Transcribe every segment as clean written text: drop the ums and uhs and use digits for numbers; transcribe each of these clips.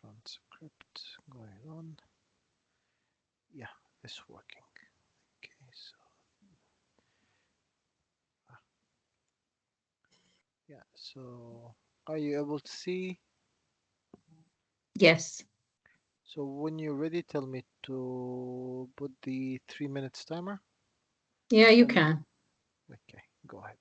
transcript going on. Yeah, it's working. Okay, so yeah, so are you able to see? Yes. So when you're ready, tell me to put the 3 minutes timer. Yeah, you And can. okay, go ahead.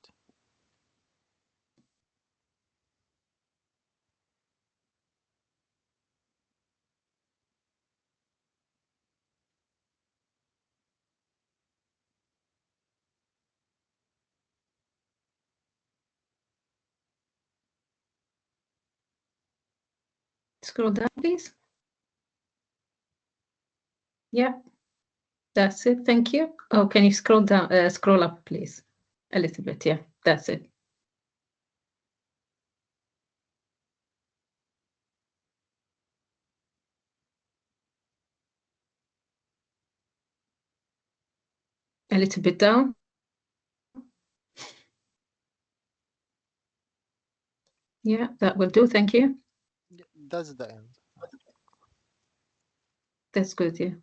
Scroll down, please. Yeah, that's it. Thank you. Oh, can you scroll down, scroll up, please? A little bit. Yeah, that's it. A little bit down. Yeah, that will do. Thank you. Yeah, that's the end. That's good. Yeah.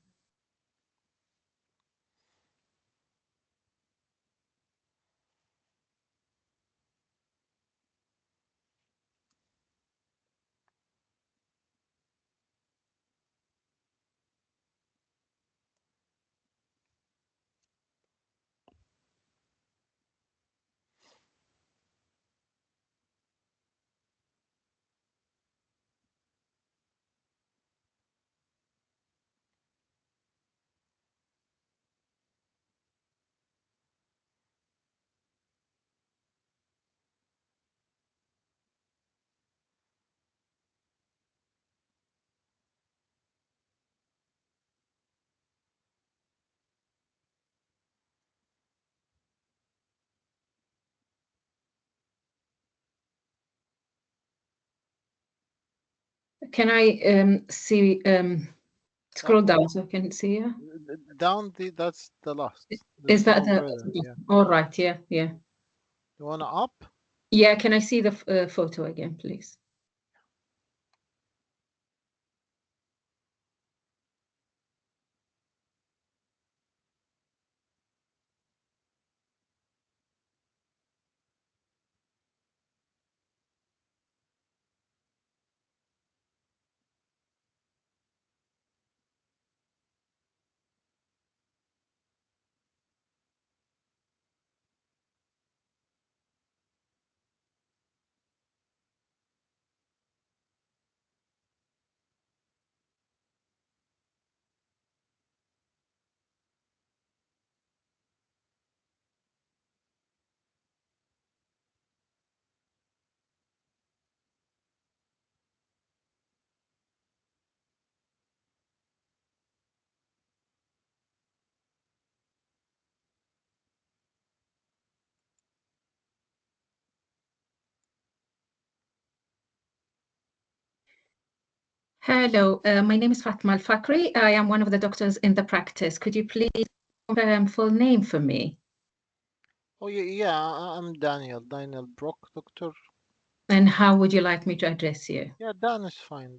Can I see scroll That down so I can see you? down the that's the last. Is There's that no the further. Yeah. all right? Yeah, yeah. You wanna up? Yeah, can I see the photo again, please? Hello, my name is Fatma Al Fakri. I am one of the doctors in the practice. Could you please confirm full name for me? Oh yeah, yeah. I'm Daniel. Daniel Brock, doctor. And how would you like me to address you? Yeah, Dan is fine.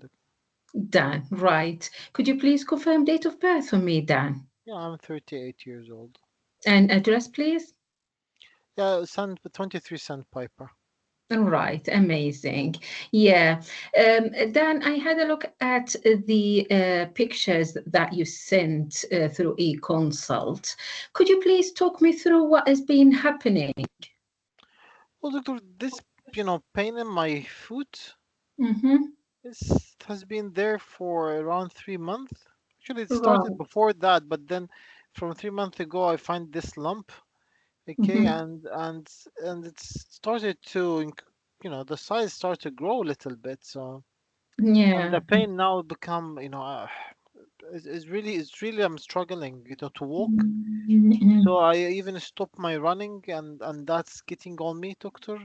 Dan, right. Could you please confirm date of birth for me, Dan? Yeah, I'm 38 years old. And address, please? Yeah, 23 Sandpiper. All right, amazing. Yeah. Dan, I had a look at the pictures that you sent through eConsult. Could you please talk me through what has been happening? Well, doctor, this pain in my foot Mm-hmm. this has been there for around 3 months. Actually, it started Right. before that, but then from 3 months ago, I find this lump. Okay, Mm-hmm. and it's started to, the size started to grow a little bit. So, and Yeah. the pain now become, it's really I'm struggling, to walk. So Mm-hmm. I even stopped my running, and that's getting on me, doctor.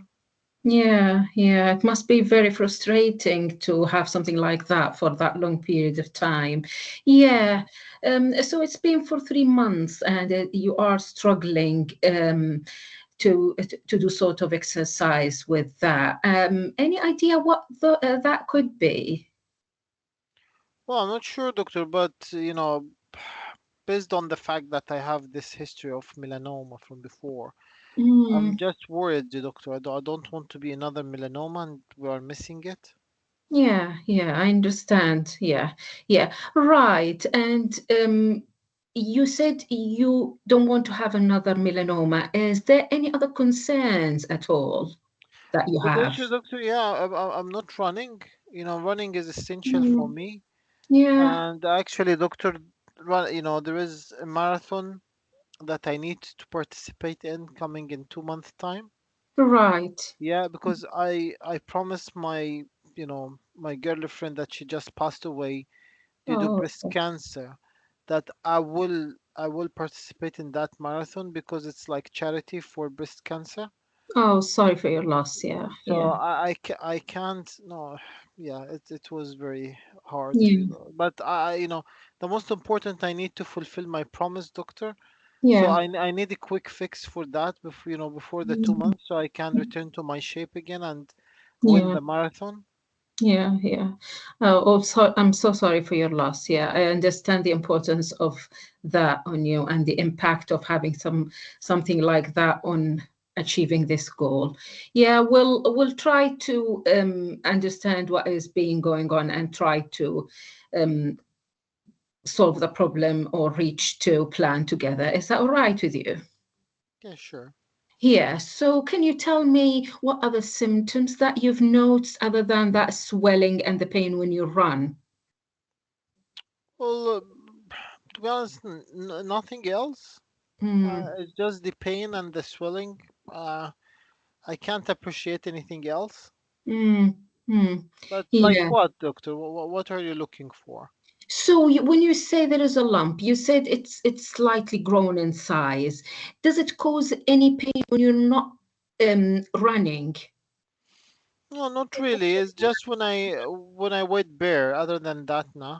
Yeah, yeah, it must be very frustrating to have something like that for that long period of time. Yeah, so it's been for 3 months, and you are struggling to do sort of exercise with that. Any idea what that could be? Well, I'm not sure, doctor, but based on the fact that I have this history of melanoma from before, I'm Mm, just worried, doctor. I don't want to be another melanoma and we are missing it. yeah, yeah, I understand. Yeah, yeah, right. And you said you don't want to have another melanoma. Is there any other concerns at all that you Well, the have? issue, doctor, yeah, I'm not running. Running is essential for Mm, me. yeah, And actually, doctor, there is a marathon that I need to participate in coming in 2 months' time. right. Yeah, because I promised my girlfriend that she just passed away due to Oh, breast cancer that I will participate in that marathon because it's like charity for breast cancer. oh, sorry for your loss. Yeah, So yeah, I can't no yeah it was very hard yeah, but the most important I need to fulfill my promise, doctor. So yeah. I need a quick fix for that before the two Mm, months so I can return to my shape again and win yeah. the marathon. Yeah, yeah. Oh, so I'm so sorry for your loss. Yeah, I understand the importance of that on you and the impact of having something like that on achieving this goal. Yeah, we'll try to understand what is being going on and try to um, solve the problem or reach to plan together. Is that all right with you? Yeah, sure. Yeah, so can you tell me what other symptoms that you've noticed other than that swelling and the pain when you run? Well, to be honest, nothing else. Mm, It's just the pain and the swelling. I can't appreciate anything else. mm, mm. But like Yeah. what, doctor? What are you looking for? So when you say there is a lump, you said it's slightly grown in size. Does it cause any pain when you're not running? No, not really. It's just when I weight bear. Other than that, no.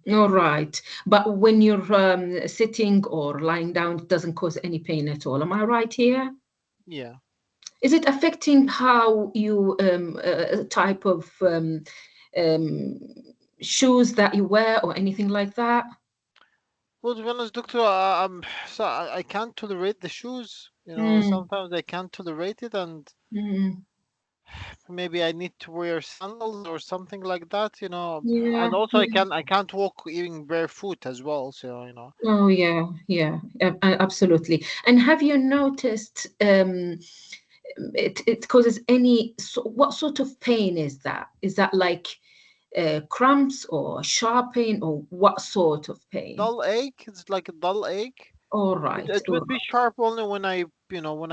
All right. But when you're sitting or lying down, it doesn't cause any pain at all. Am I right here? Yeah. Is it affecting how you type of um, shoes that you wear or anything like that? Well, to be honest, doctor, so I can't tolerate the shoes. Mm, Sometimes I can't tolerate it, and mm, maybe I need to wear sandals or something like that. yeah, And also I yeah. can I can't walk even barefoot as well. So. Oh, yeah, yeah, absolutely. And have you noticed it causes any, what sort of pain is that? Is that like cramps or sharp pain or what sort of pain? Dull ache. It's like a dull ache. All It, right, it would be sharp only when I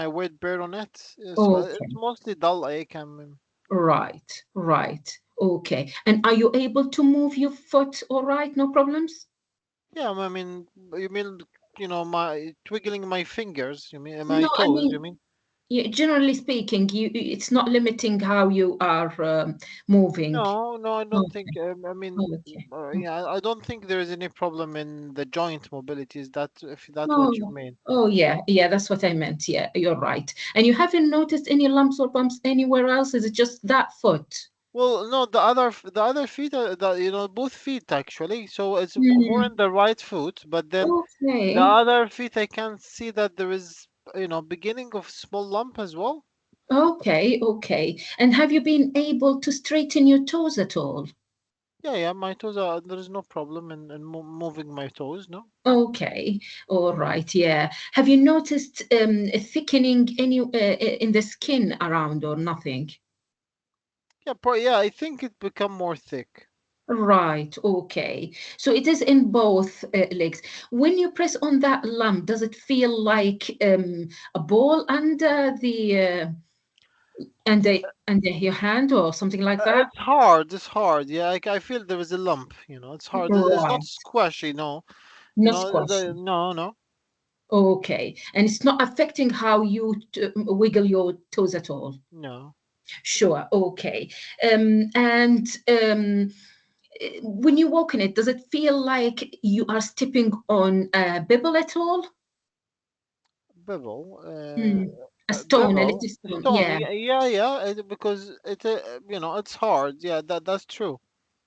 weight bear on it. So it's okay. mostly dull ache. I mean, Right, right. Okay. And are you able to move your foot all right? No problems? yeah. I mean, you mean my twiggling my fingers? You mean my No, I toes? You mean, mean? generally speaking, it's not limiting how you are moving. No, no, I don't think. Okay, I mean, okay. yeah, I don't think there is any problem in the joint mobility. Is that if that's what you Oh, mean? oh yeah, yeah, that's what I meant. Yeah, you're right. And you haven't noticed any lumps or bumps anywhere else? Is it just that foot? Well, no, the other feet are both feet actually. So it's more Hmm. in the right foot, but then the Okay, other feet I can see that there is beginning of small lump as well. okay, okay. And have you been able to straighten your toes at all? Yeah, yeah, my toes are there is no problem in moving my toes, no. Okay, all right, yeah. Have you noticed a thickening in the skin around or nothing? Yeah, I think it become more thick. Right, okay. So it is in both legs. When you press on that lump, does it feel like a ball under under your hand or something like that? It's hard. It's hard. Yeah, I feel there is a lump. It's hard. It's not Right, squashy. No. not squashy. No, no, Okay, and it's not affecting how you wiggle your toes at all. no. Sure, okay. And when you walk in it, does it feel like you are stepping on a pebble at all? Bevel. Hmm. A stone, a Bevel. little stone. Stone. Yeah. Yeah, yeah, yeah. Because it's hard. Yeah, that's true.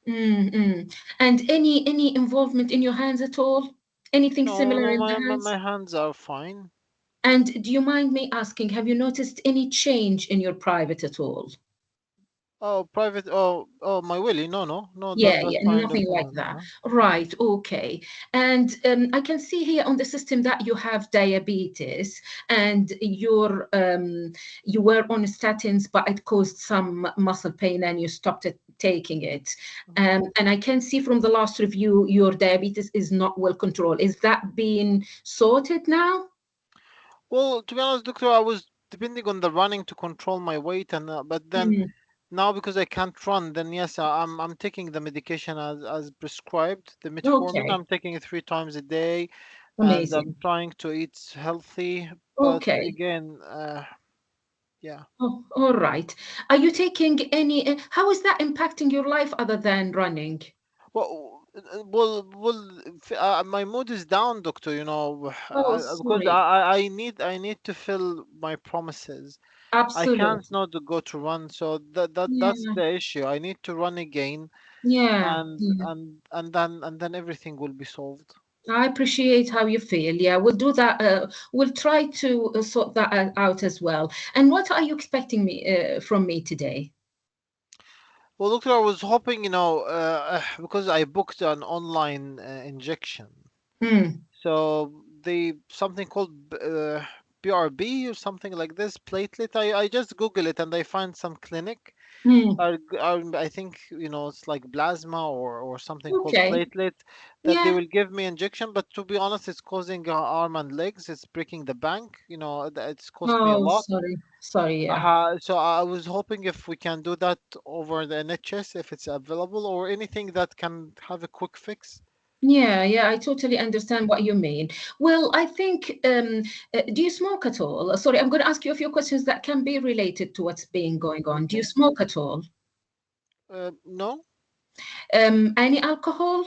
Mm-mm. And any involvement in your hands at all? Anything No, similar no, in the my hands? hands are fine. And do you mind me asking, have you noticed any change in your private at all? Oh, private. Oh, my willy. No, no, no. Yeah, That yeah, kind of nothing like no, that. no. Right, okay. And I can see here on the system that you have diabetes and you were on statins, but it caused some muscle pain and you stopped taking it. Mhm. And I can see from the last review your diabetes is not well controlled. Is that being sorted now? Well, to be honest, doctor, I was depending on the running to control my weight, and but then Mm, now because I can't run, then yes, I'm taking the medication as prescribed, the metformin. okay, I'm taking it 3 times a day, and I'm amazing. trying to eat healthy. But Okay. again, yeah. Oh, all right. Are you taking any, how is that impacting your life other than running? My mood is down, doctor. Oh, Because sorry. I need to fill my promises. I can't Absolutely. not go to run, so that's Yeah, the issue. I need to run again, yeah, and yeah. then everything will be solved. I appreciate how you feel. Yeah, we'll do that. We'll try to sort that out as well. And what are you expecting me from me today? Well, doctor, I was hoping, because I booked an online injection, Hmm. so they something called BRB or something like this, platelet. I just Google it and I find some clinic. Hmm. I think it's like plasma or something called Okay. platelet that they Yeah. will give me injection. But to be honest, it's causing arm and legs. It's breaking the bank. It's cost me a Oh, lot. sorry. Sorry. Yeah. So I was hoping if we can do that over the NHS, if it's available, or anything that can have a quick fix. Yeah, yeah, I totally understand what you mean. Well, I think, do you smoke at all? Sorry, I'm going to ask you a few questions that can be related to what's been going on. Do you Okay. smoke at all? No. Any alcohol?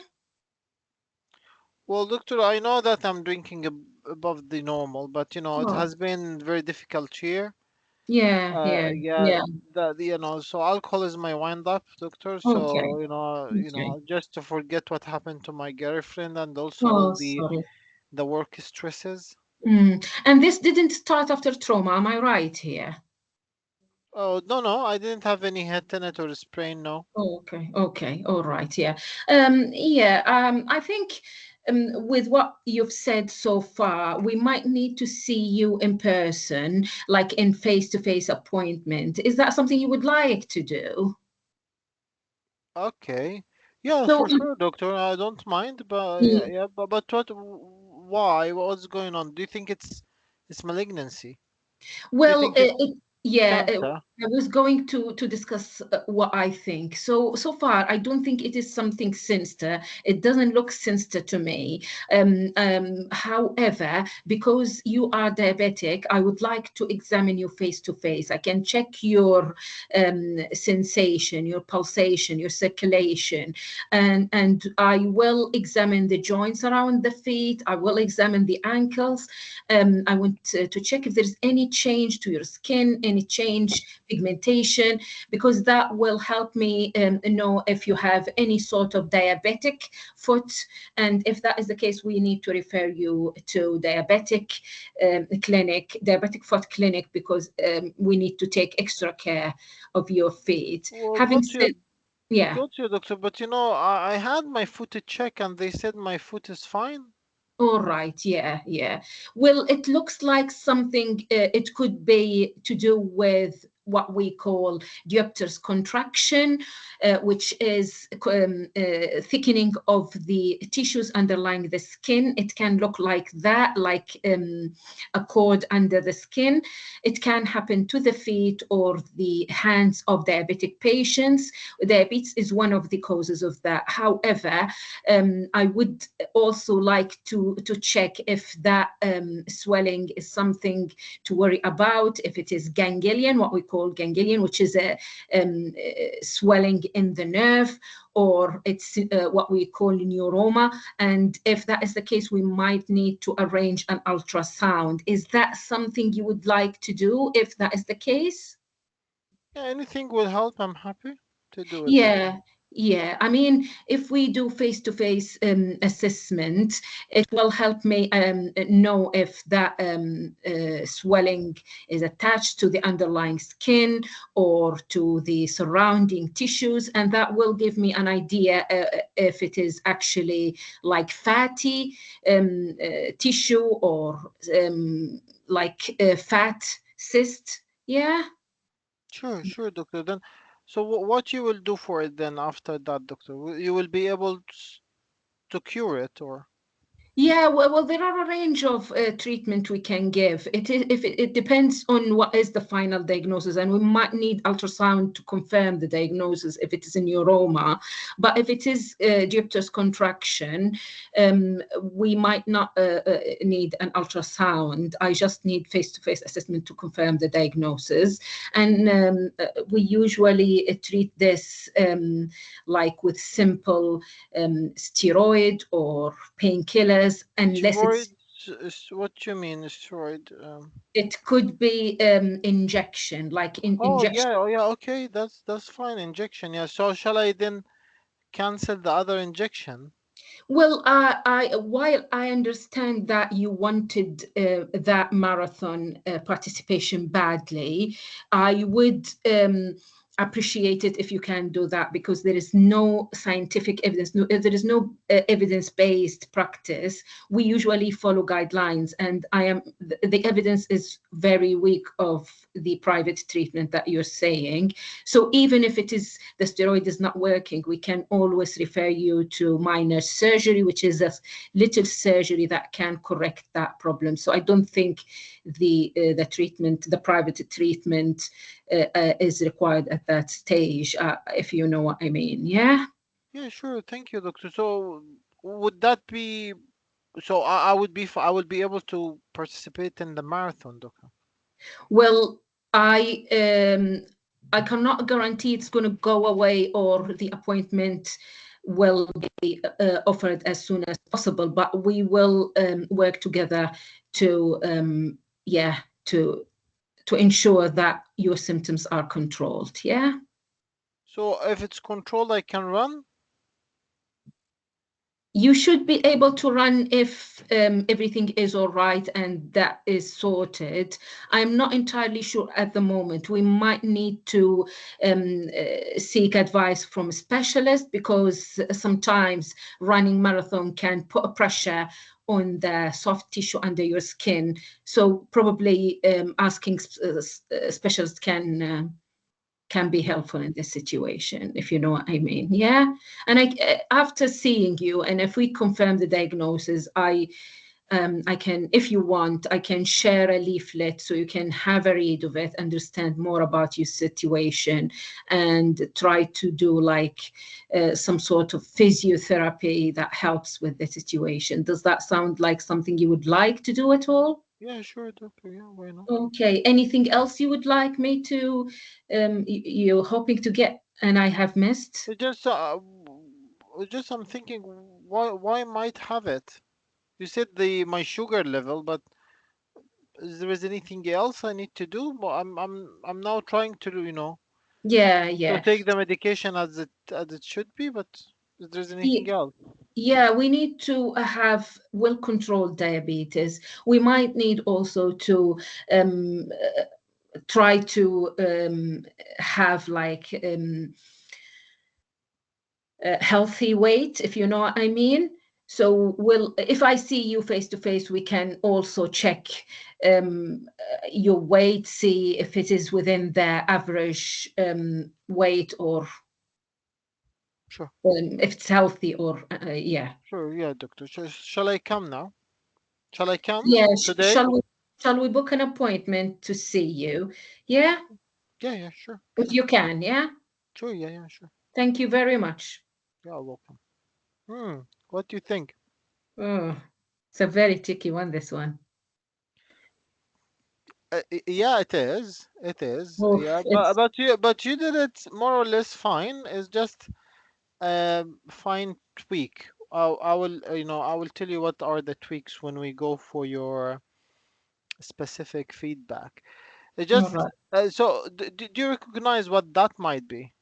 Well, doctor, I know that I'm drinking above the normal, but it Oh, has been very difficult here. yeah, yeah, Yeah, yeah. so alcohol is my wind up, doctor. Okay, So, okay. just to forget what happened to my girlfriend and also all Oh, the sorry. work stresses. And this didn't start after trauma, am I right here? Oh, no, no, I didn't have any head tenant or sprain, no. Oh, okay, okay, all right, yeah. Yeah, I think with what you've said so far, we might need to see you in person, like in face-to-face appointment. Is that something you would like to do? Okay. Yeah, So, for sure, doctor. I don't mind, but yeah, mm, yeah, but why? What's going on? Do you think it's malignancy? Do you well, think it's yeah, cancer? I was going to discuss what I think. So far, I don't think it is something sinister. It doesn't look sinister to me. However, because you are diabetic, I would like to examine you face to face. I can check your sensation, your pulsation, your circulation, and I will examine the joints around the feet. I will examine the ankles. I want to check if there's any change to your skin, any change, pigmentation, because that will help me know if you have any sort of diabetic foot. And if that is the case, we need to refer you to diabetic foot clinic, because we need to take extra care of your feet. Well, Having said, yeah. got you, doctor. But I had my foot check and they said my foot is fine. All right, yeah, yeah. Well, it looks like something, it could be to do with what we call diopter's contraction, which is thickening of the tissues underlying the skin. It can look like that, like a cord under the skin. It can happen to the feet or the hands of diabetic patients. Diabetes is one of the causes of that. However, I would also like to check if that swelling is something to worry about, if it is ganglion, what we call ganglion, which is a swelling in the nerve, or it's what we call neuroma. And if that is the case, we might need to arrange an ultrasound. Is that something you would like to do if that is the case? Yeah, anything will help. I'm happy to do it, Yeah, doctor. Yeah, I mean, if we do face-to-face assessment, it will help me know if that swelling is attached to the underlying skin or to the surrounding tissues, and that will give me an idea if it is actually like fatty tissue or like fat cyst. Yeah. Sure, sure, doctor. Then, so what you will do for it then after that, doctor? You will be able to cure it, or? Yeah, well, there are a range of treatment we can give. It is if it depends on what is the final diagnosis, and we might need ultrasound to confirm the diagnosis if it is a neuroma. But if it is Dupter's contraction, we might not need an ultrasound. I just need face-to-face assessment to confirm the diagnosis, and we usually treat this like with simple steroid or painkillers, unless Steroid? it's What you mean, steroid? it could be injection, like in Oh injection. yeah, oh yeah. Okay, that's fine. Injection. Yeah. So shall I then cancel the other injection? Well, while I understand that you wanted that marathon participation badly, I would appreciate it if you can do that, because there is no scientific evidence, there is no evidence-based practice. We usually follow guidelines, and the evidence is very weak of the private treatment that you're saying. So even if it is the steroid is not working, we can always refer you to minor surgery, which is a little surgery that can correct that problem. So I don't think the treatment, the private treatment, is required at that stage, if you know what I mean. Yeah. Yeah, sure. Thank you, doctor. So would that be so? I would be able to participate in the marathon, doctor. Well, I I cannot guarantee it's going to go away or the appointment will be offered as soon as possible, but we will work together to yeah to ensure that your symptoms are controlled. Yeah. So if it's controlled, I can run. You should be able to run if everything is all right and that is sorted. I'm not entirely sure at the moment. We might need to seek advice from a specialist, because sometimes running marathon can put a pressure on the soft tissue under your skin. So probably asking specialists can be helpful in this situation, if you know what I mean. Yeah. And after seeing you, and if we confirm the diagnosis, I can, if you want, I can share a leaflet so you can have a read of it, understand more about your situation, and try to do like some sort of physiotherapy that helps with the situation. Does that sound like something you would like to do at all? Yeah, sure, doctor. Yeah, why not? Okay. Anything else you would like me to, you're hoping to get and I have missed? It just I'm thinking, why might have it? You said the my sugar level, but is there is anything else I need to do? Well, I'm now trying to Yeah, to yeah. take the medication as it should be, but is there anything Ye- else? Yeah, we need to have well-controlled diabetes. We might need also to try to have like healthy weight, if you know what I mean. So if I see you face to face, we can also check your weight, see if it is within the average weight, or Sure, if it's healthy, or yeah. sure, yeah, doctor. Shall I come now? Shall I come Yeah, today? shall we book an appointment to see you? Yeah, Yeah, yeah, sure, if sure, you can, yeah. sure, yeah, yeah, sure. Thank you very much. Yeah, welcome. What do you think? Oh, it's a very tricky one, this one. Yeah, it is. It is. Oh, Yeah, it's but you did it more or less fine. It's just fine tweak. I will I will tell you what are the tweaks when we go for your specific feedback. It all just right. so do you recognize what that might be?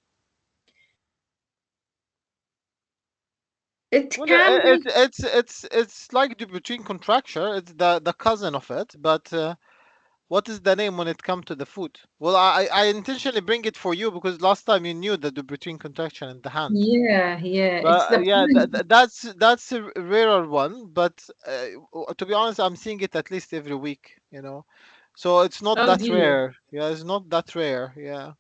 It Well, can be. it's like the between contracture. It's the cousin of it, but what is the name when it comes to the food? Well, I intentionally bring it for you because last time you knew the between contraction in the hand. Yeah, yeah. It's But the yeah, point. that's a rarer one. But to be honest, I'm seeing it at least every week. So it's not Oh that dear. rare. Yeah, it's not that rare. Yeah,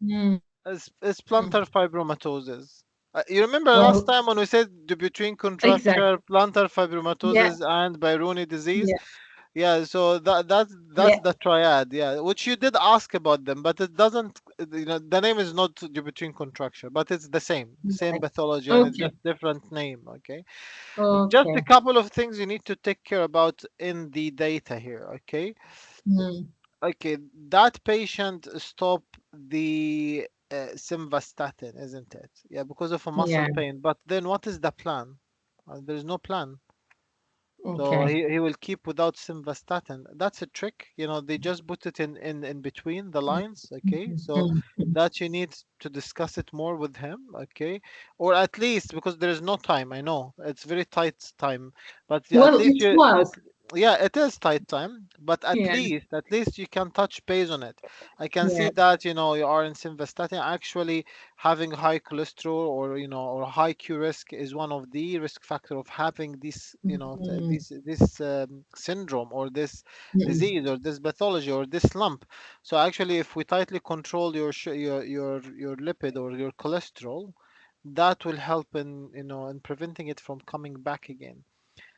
Mm. it's plantar fibromatosis. You remember last Well, time when we said the between exactly. contracture, plantar Yeah, fibromatosis, and Peyronie disease? yeah, Yeah, so that's yeah. the triad, yeah, which you did ask about them, but it doesn't, the name is not Dupuytren contracture, but it's the same Right. pathology, and it's Okay. just different name, okay? Just a Okay. couple of things you need to take care about in the data here, okay? Mm. Okay, that patient stopped the simvastatin, isn't it? Yeah, because of a muscle Yeah. pain, but then what is the plan? There's no plan. So Okay. he will keep without simvastatin. That's a trick. They just put it in between the lines. Okay. Mhm, So mhm, mhm. that you need to discuss it more with him. Okay. Or at least because there is no time. I know it's very tight time, but yeah, at Well, least it you at was. yeah, it is tight time, but at Yeah. least at least you can touch base on it. I can see Yeah. that you are in simvastatin. Actually, having high cholesterol or or high Q risk is one of the risk factor of having this Mhm, this syndrome or this mhm. disease or this pathology or this lump. So actually, if we tightly control your lipid or your cholesterol, that will help in preventing it from coming back again.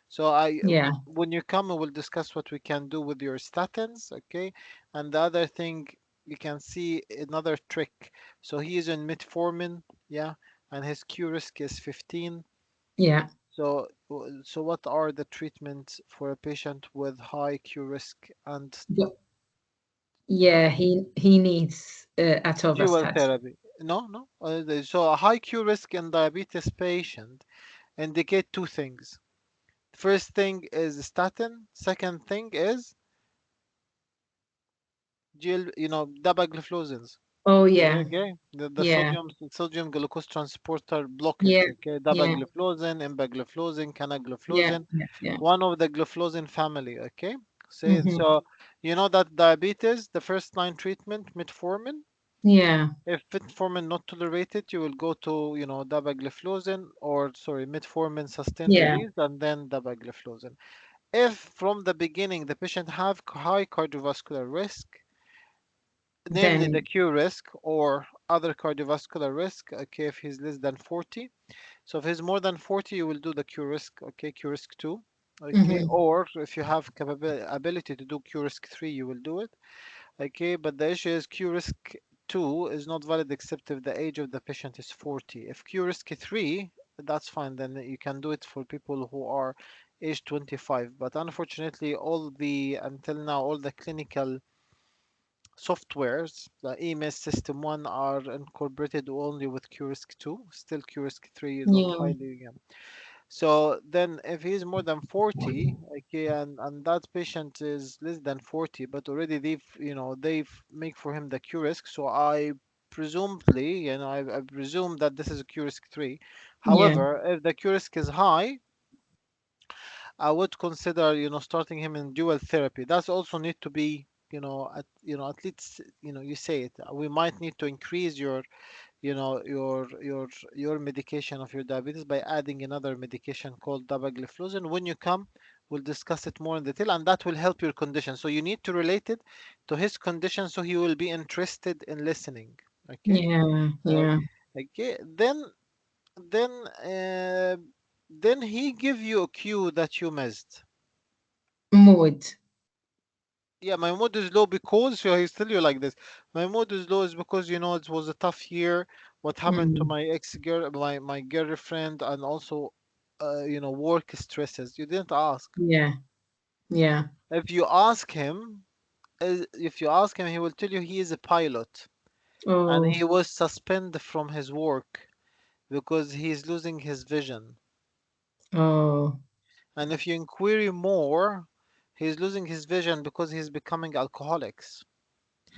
So Yeah. when you come, we will discuss what we can do with your statins, okay? And the other thing, you can see another trick. So he is in metformin, yeah, and his Q risk is 15. Yeah. So what are the treatments for a patient with high Q risk and But yeah, he needs dual atorvastatin. therapy? No, no. So a high Q risk in diabetes patient indicate two things. First thing is statin. Second thing is dapagliflozins. Oh Okay, yeah. okay. The Yeah. sodium glucose transporter Yeah. blockage. Okay, Yeah. dapagliflozin, empagliflozin, Yeah. canagliflozin, Yeah. Yeah. one of the gliflozin family. Okay, Hmm. so you know that diabetes, the first line treatment, metformin. Yeah. If metformin not tolerated, you will go to dapagliflozin or sorry metformin sustained Yeah. release and then dapagliflozin. If from the beginning the patient have high cardiovascular risk, namely the Then Q risk or other cardiovascular risk, okay, if he's less than 40. So if he's more than 40, you will do the Q risk, okay, Q risk 2, okay, hmm or if you have ability to do Q risk 3, you will do it, okay, but the issue is Q risk 2 is not valid except if the age of the patient is 40. If Q risk 3, that's fine, then you can do it for people who are age 25. But unfortunately, until now, all the clinical softwares, the EMS System 1 are incorporated only with QRISC 2. Still, QRISC 3 is not yeah. highly. So then, if he's more than 40, okay, and that patient is less than 40, but already they've make for him the QRISC. So I presumably, I presume that this is a QRISC 3. Yeah. However, if the QRISC is high, I would consider, starting him in dual therapy. That's also need to be, at least, you say it. We might need to increase your medication of your diabetes by adding another medication called dapagliflozin. When you come, we'll discuss it more in detail, and that will help your condition. So you need to relate it to his condition, so he will be interested in listening. Okay. Yeah. Uh, Yeah. okay. Then, then he give you a cue that you missed. Mood. Yeah, my mood is low because so he's tell you like this. My mood is low is because it was a tough year. What happened to Mm. my ex girl, my girlfriend, and also, work stresses. You didn't ask. Yeah. Yeah. If you ask him, he will tell you he is a pilot and Oh. he was suspended from his work because he's losing his vision. Oh. And if you inquire more, he's losing his vision because he's becoming alcoholics.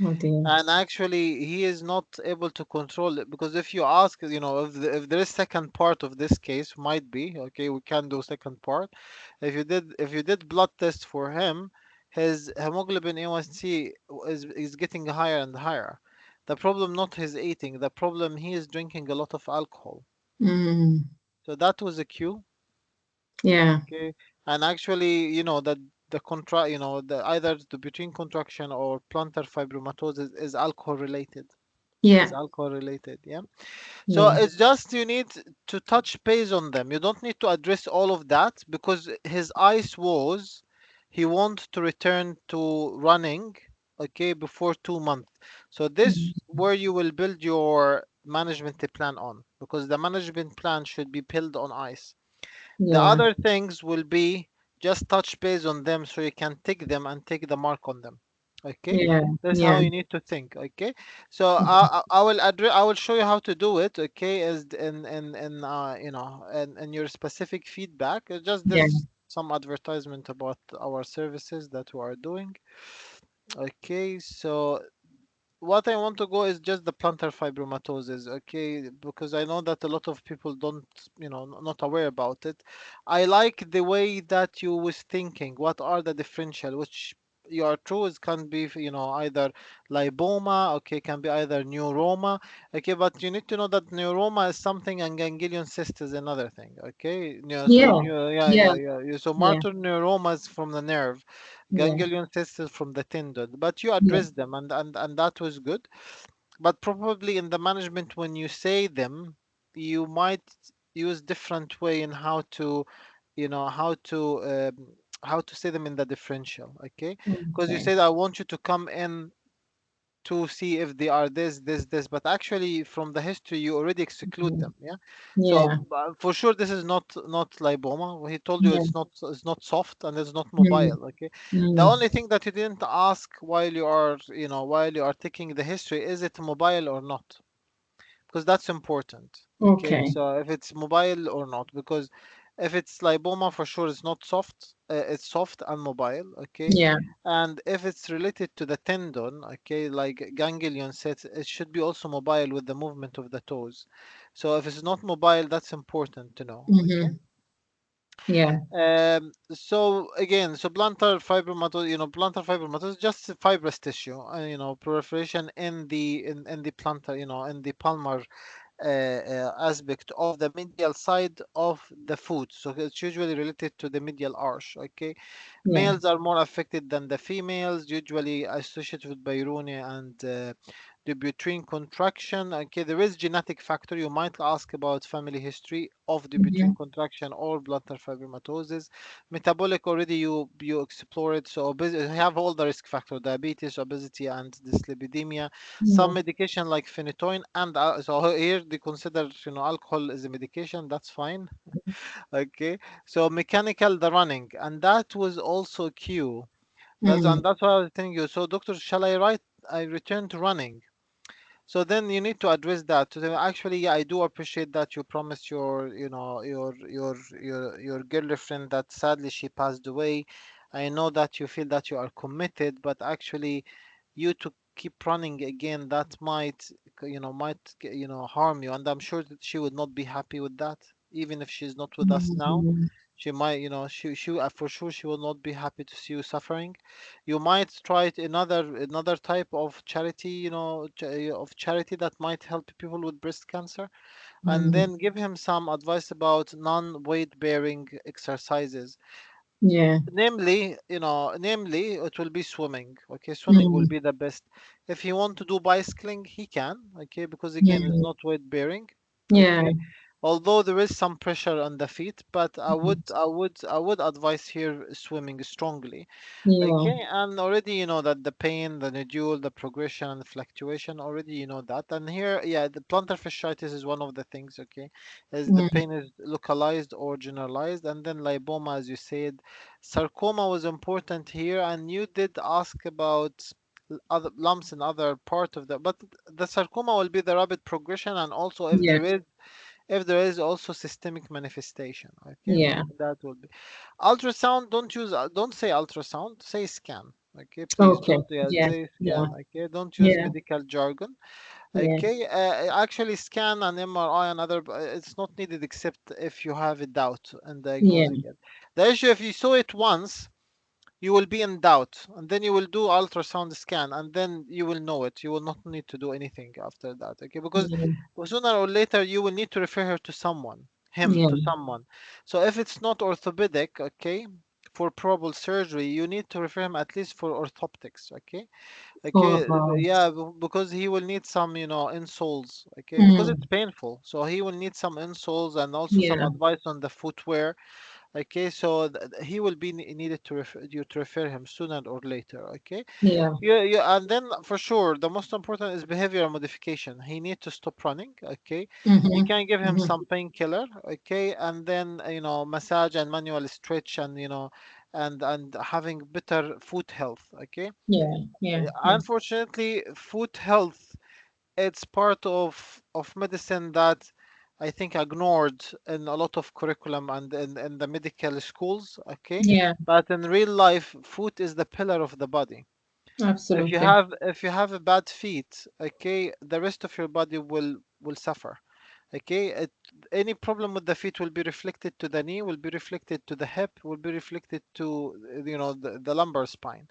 Oh dear. And actually he is not able to control it, because if you ask, if there is second part of this case, might be okay, we can do second part. If you did blood test for him, his hemoglobin A1C is getting higher and higher. The problem not his eating, the problem he is drinking a lot of alcohol. Mm. So that was a cue. Yeah. Okay. And actually, that the contra you know the either the between contraction or plantar fibromatosis is alcohol related. Is Yeah. alcohol related, yeah. So Yeah. it's just you need to touch base on them. You don't need to address all of that, because his ice was he wants to return to running, okay, before 2 months. So this Mm. where you will build your management plan on, because the management plan should be built on ice. The Yeah. other things will be just touch base on them so you can tick them and take the mark on them. Okay, Yeah. that's how Yeah. you need to think. Okay, so Mhm. I will address. I will show you how to do it. Okay, as in your specific feedback. Just Yeah. this some advertisement about our services that we are doing. Okay, so what I want to go is just the plantar fibromatosis, okay? Because I know that a lot of people don't, not aware about it. I like the way that you was thinking. What are the differential? Which you are true, it can be, either lipoma, okay, can be either neuroma, okay, but you need to know that neuroma is something and ganglion cyst is another thing, okay? Yeah, so Yeah. yeah, Yeah. yeah, yeah. So Yeah. motor neuroma is from the nerve, Yeah. ganglion cyst is from the tendon, but you Yeah. address them, and that was good. But probably in the management, when you say them, you might use different way in how to, how to say them in the differential, okay? Because you Okay. said I want you to come in to see if they are this, but actually from the history you already exclude Mhm. them, yeah. So Yeah. for sure this is not lipoma. He told you Yeah. it's not soft and it's not Mm. mobile, okay. The Mm. only thing that you didn't ask while you are taking the history, is it mobile or not, because that's important. Okay, Okay. so if it's mobile or not, because if it's lipoma, for sure it's not soft. It's soft and mobile. Okay, Yeah. and if it's related to the tendon, okay, like ganglion sets, it should be also mobile with the movement of the toes. So if it's not mobile, that's important to know. Okay. Mm-hmm. Yeah. So again, so plantar fibromatosis, just fibrous tissue, proliferation in the plantar, in the palmar aspect of the medial side of the foot. So it's usually related to the medial arch. Okay, Yeah. males are more affected than the females, usually associated with Peyronie and Dupuytren contraction. Okay, there is genetic factor. You might ask about family history of Mm-hmm. Dupuytren contraction or plantar fibromatosis. Metabolic already you explore it. So you have all the risk factor: diabetes, obesity, and dyslipidemia. Some Yeah. medication like phenytoin, and so here they consider alcohol as a medication. That's fine. Okay, so mechanical the running, and that was also cue. Mm. That's what I was telling you. So, doctor, shall I write? I return to running. So then you need to address that. So then actually, yeah, I do appreciate that you promised your girlfriend that sadly she passed away. I know that you feel that you are committed, but actually, you to keep running again, that might harm you, and I'm sure that she would not be happy with that, even if she's not with us now. Mm. She might, for sure she will not be happy to see you suffering. You might try another type of charity, of charity that might help people with breast cancer, and Mm. then give him some advice about non-weight bearing exercises. Yeah. Namely, it will be swimming. Okay, swimming will Mm. be the best. If he want to do bicycling, he can. Okay, because again, it's Mm. not weight bearing. Yeah. Okay, although there is some pressure on the feet, but Mm. I would advise here swimming strongly. Yeah. Okay, and already you know that the pain, the nodule, the progression, and the fluctuation, already you know that. And here, yeah, the plantar fasciitis is one of the things, okay, as the Mm. pain is localized or generalized. And then lipoma, as you said, sarcoma was important here, and you did ask about other lumps in other part of the, but the sarcoma will be the rapid progression, and also Yeah. if there is also systemic manifestation, okay, Yeah. that will be. Ultrasound, don't say ultrasound, say scan. Okay, please Okay. don't, yeah, Yeah. say Yeah. scan. Okay, don't use Yeah. medical jargon. Yeah. Okay, actually, scan and MRI and other, it's not needed except if you have a doubt and Yeah. diagnosing it. The issue, if you saw it once, you will be in doubt, and then you will do ultrasound scan, and then you will know it. You will not need to do anything after that. Okay, because Yeah. sooner or later you will need to refer her to someone, him Yeah. to someone. So if it's not orthopedic, okay, for probable surgery, you need to refer him at least for orthoptics. Okay, All okay, right. yeah, because he will need some, insoles. Okay, because Mm. it's painful, so he will need some insoles and also some Yeah. advice on the footwear. Okay, so he will be needed to refer him sooner or later. Okay, Yeah. yeah, yeah, and then for sure the most important is behavioral modification. He need to stop running. Okay, you Mm-hmm. can give him Mm-hmm. some painkiller. Okay, and then massage and manual stretch and and having better foot health. Okay, Yeah. Yeah. Yeah. unfortunately, foot health, it's part of medicine that I think ignored in a lot of curriculum and in the medical schools. Okay, Yeah. but in real life, foot is the pillar of the body. Absolutely. If you have a bad feet, okay, the rest of your body will suffer. Okay, any problem with the feet will be reflected to the knee, will be reflected to the hip, will be reflected to the lumbar spine.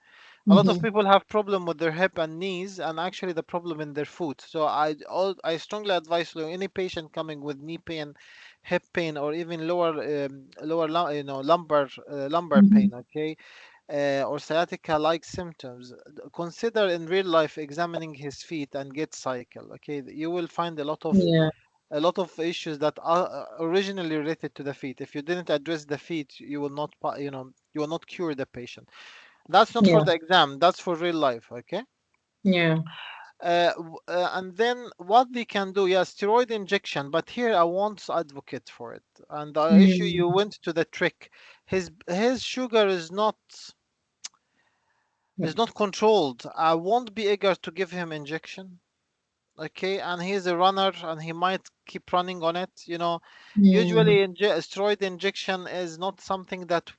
A lot of Mm-hmm. people have problem with their hip and knees, and actually the problem in their foot. So I strongly advise you, any patient coming with knee pain, hip pain, or even lumbar Mm-hmm. pain. Okay, or sciatica like symptoms, consider in real life examining his feet and get cycle. Okay, you will find Yeah. a lot of issues that are originally related to the feet. If you didn't address the feet, you will not you will not cure the patient. That's not for Yeah. the exam, that's for real life. Okay, Yeah. and then what they can do, yeah, steroid injection, but here I won't advocate for it. And the issue, you Mm. went to the trick. His sugar Yeah. is not controlled. I won't be eager to give him injection. Okay, and he's a runner and he might keep running on it. Usually Mm. steroid injection is not something that,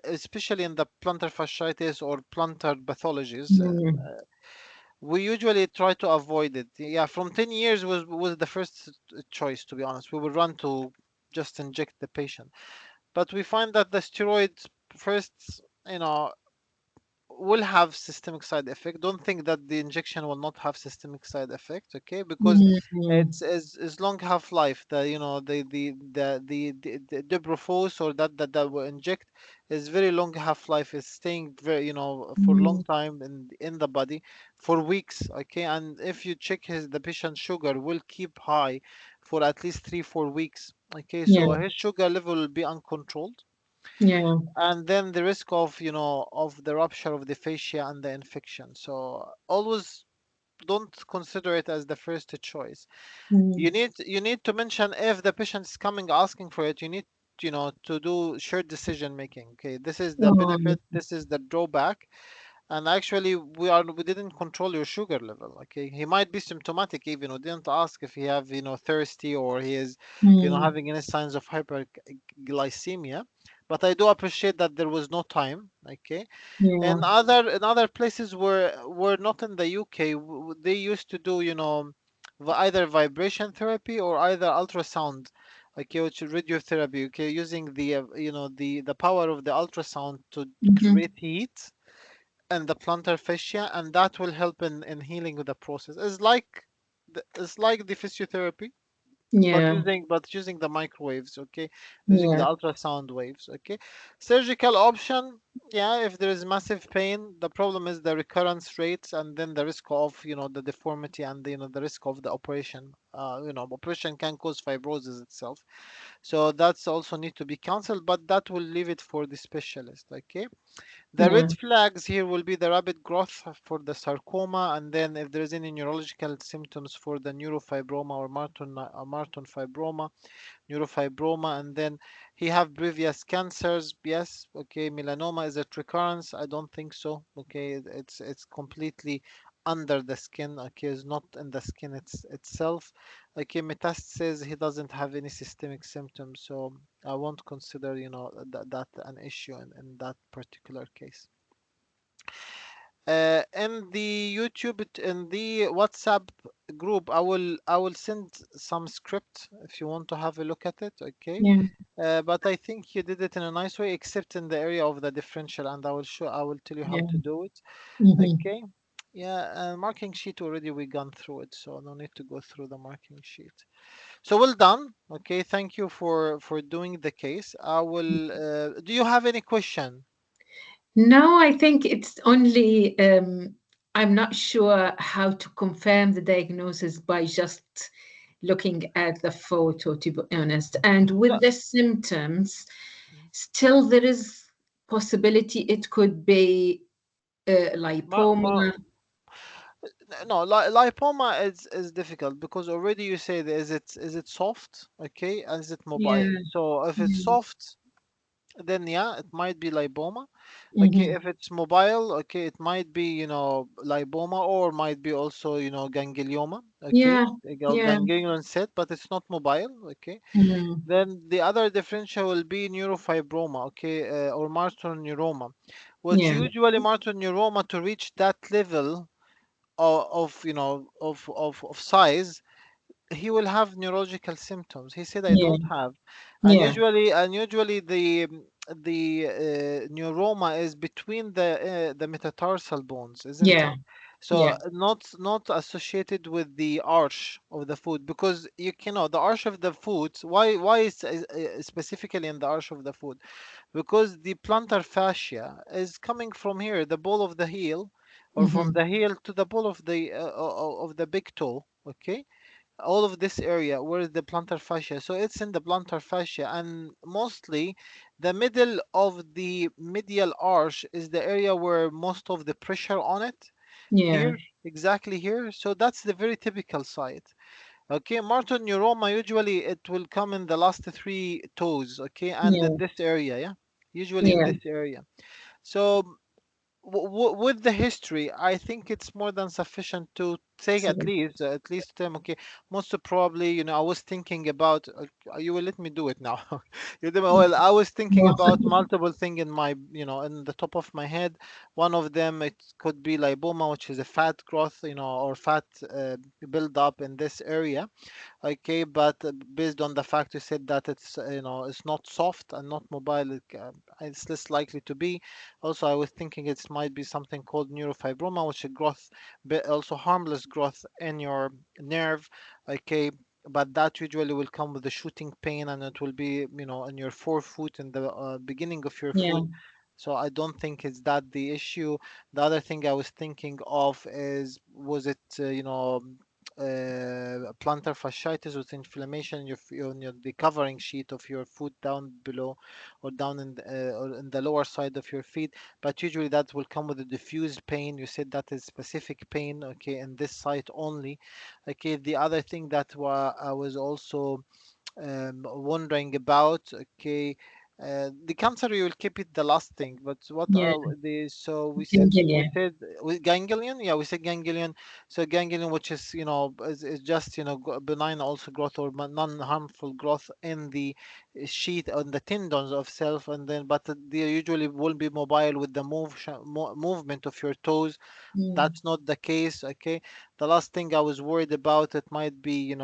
especially in the plantar fasciitis or plantar pathologies, Mm. we usually try to avoid it. Yeah, from 10 years was the first choice, to be honest. We would run to just inject the patient, but we find that the steroids first, you know will have systemic side effect. Don't think that the injection will not have systemic side effect. Okay, because Mm. it's long half life. The Dibrofos, or that will inject, is very long half life. Is staying very, for a long Mm. time in the body for weeks. Okay, and if you check the patient's sugar will keep high for at least 3 4 weeks. Okay, Yeah. so his sugar level will be uncontrolled, Yeah. and then the risk of of the rupture of the fascia and the infection. So always don't consider it as the first choice. Mm. You need to mention, if the patient is coming asking for it, you need to do shared decision making. Okay, this is the Um, benefit, this is the drawback, and actually we didn't control your sugar level. Okay, he might be symptomatic, even we didn't ask if he have thirsty, or he is mm. having any signs of hyperglycemia. But I do appreciate that there was no time. Okay, Yeah. and in other places were not in the UK, they used to do either vibration therapy or either ultrasound. Okay, which is radiotherapy. Okay, using the power of the ultrasound to Mm-hmm. create heat and the plantar fascia, and that will help in healing the process. It's like the physiotherapy, Yeah. but using the microwaves. Okay, using the Yeah. ultrasound waves. Okay, surgical option. Yeah, if there is massive pain, the problem is the recurrence rates, and then the risk of the deformity, and the risk of the operation. Operation can cause fibrosis itself, so that's also need to be counseled, but that will leave it for the specialist. Okay, the Yeah. red flags here will be the rapid growth for the sarcoma, and then if there is any neurological symptoms for the neurofibroma or Marton fibroma, neurofibroma, and then he have previous cancers. Yes, okay, melanoma, is it recurrence? I don't think so. Okay, it's completely under the skin. Okay, it's not in the skin itself. Okay, metastasis, he doesn't have any systemic symptoms, so I won't consider that an issue in that particular case. In the YouTube, in the WhatsApp group, I will send some script if you want to have a look at it. Okay. Yeah. But I think you did it in a nice way, except in the area of the differential, and I will tell you how Yeah. to do it. Hmm. Okay. Yeah, marking sheet already we gone through it, so no need to go through the marking sheet. So well done. Okay, thank you for doing the case. I will. Do you have any question? No, I think it's only I'm not sure how to confirm the diagnosis by just looking at the photo, to be honest. And Yeah. with the symptoms, still there is possibility it could be Ma, ma, lipoma. no, lipoma is difficult because already you said is it soft, okay, and is it Yeah, mobile? So if it's yeah. soft, then yeah, it might be lipoma. Okay, Hmm. if it's mobile, okay, it might be, lipoma, or might be also, ganglioma, okay, Yeah, yeah. ganglion set, but it's not mobile, okay. Mm. Then the other differential will be neurofibroma, okay, or martor neuroma, which Yeah, usually martor neuroma to reach that level of size, he will have neurological symptoms. He said I yeah, don't have, and yeah, usually the neuroma is between the metatarsal bones, isn't it? yeah, So yeah, not associated with the arch of the foot, because you cannot the arch of the foot. Why is specifically in the arch of the foot? Because the plantar fascia is coming from here, the ball of the heel, or from hmm, the heel to the ball of the big toe. Okay, all of this area where is the plantar fascia, so it's in the plantar fascia, and mostly the middle of the medial arch is the area where most of the pressure on it, yeah, here, exactly here. So that's the very typical site. Okay, martor neuroma, usually it will come in the last three toes, okay, and yeah, in this area, yeah, usually in yeah. this area. So with the history, I think it's more than sufficient to say Excellent. at least them. Okay, most probably, I was thinking about. You will let me do it now. Well, I was thinking Wow. about multiple thing in my, in the top of my head. One of them, it could be lipoma, which is a fat growth, or fat build up in this area. Okay, but based on the fact you said that it's not soft and not mobile, it's less likely to be. Also, I was thinking it might be something called neurofibroma, which is growth, but also harmless growth in your nerve. Okay, but that usually will come with the shooting pain, and it will be, in your forefoot, in the beginning of your Yeah, foot. So I don't think it's that the issue. The other thing I was thinking of is, was it, plantar fasciitis with inflammation in the covering sheet of your foot down below, or down or in the lower side of your feet. But usually that will come with a diffused pain. You said that is specific pain, okay, in this site only. Okay, the other thing that I was also wondering about. Okay, the cancer you will keep it the last thing, but what yeah. are the so we Ganglion. said with ganglion, yeah, we said ganglion. So ganglion, which is, is just, benign also growth, or non-harmful growth in the sheath on the tendons of self, and then but they usually will be mobile with the movement of your toes. Mm. That's not the case. Okay, the last thing I was worried about, it might be,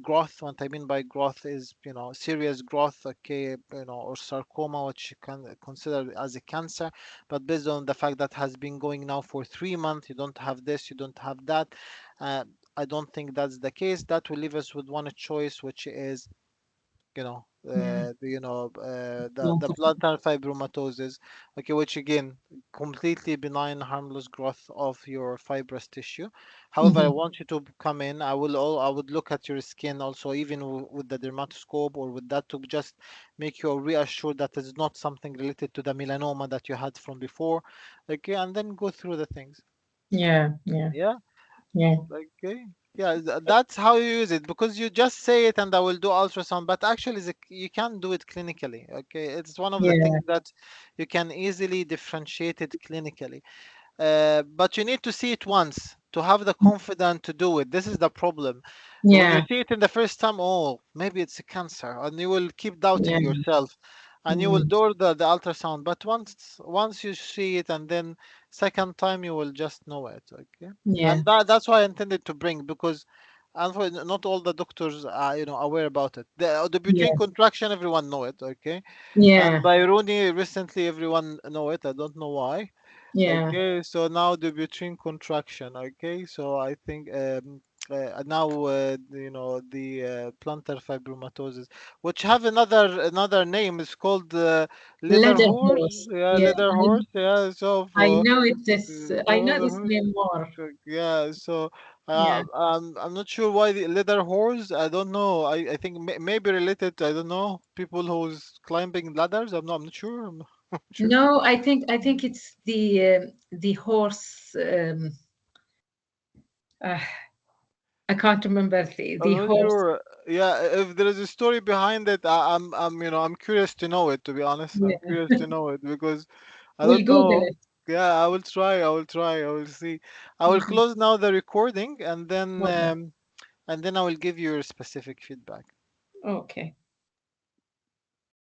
growth. What I mean by growth is, serious growth, okay, or sarcoma, which you can consider as a cancer. But based on the fact that has been going now for 3 months, you don't have this, you don't have that. uh, I don't think that's the case. That will leave us with one choice, which is, Yeah. the plantar fibromatosis, okay, which again, completely benign, harmless growth of your fibrous tissue. However, I Mm-hmm. want you to come in. I would look at your skin also, even with the dermatoscope or with that, to just make you reassured that it's not something related to the melanoma that you had from before. Okay, and then go through the things. Yeah, yeah, Yeah. yeah, Okay. Yeah, that's how you use it, because you just say it and I will do ultrasound, but actually you can do it clinically. Okay, it's one of the yeah, things that you can easily differentiate it clinically. But you need to see it once to have the confidence to do it. This is the problem. When you yeah, see it in the first time, oh, maybe it's a cancer, and you will keep doubting yeah, yourself. and you will Mm. do the ultrasound. But once you see it, and then second time you will just know it. Okay, Yeah. and that's why I intended to bring, because unfortunately not all the doctors are aware about it. The between Yeah. contraction, everyone know it. Okay, and Yeah. by Rooney recently everyone know it. I don't know why. Yeah. Okay, so now the between contraction. Okay, so I think now the plantar fibromatosis, which have another name, is called leather Leather horse. horse. Yeah, Yeah. leather horse. Yeah, so I for know it this. I know this uh, name more. yeah, so Yeah. I'm not sure why the leather horse. I don't know. I think maybe related. I don't know, people who's climbing ladders. I'm not sure. I'm not sure. No, I think it's the horse. Uh, I can't remember the I'm not horse. sure. Yeah, if there is a story behind it, I'm curious to know it. To be honest, I'm Yeah. curious to know it, because I We'll don't Google know. it. Yeah, I will try. I will try. I will see. I will Mhm. close now the recording, Okay. and then I will give you your specific feedback. Okay.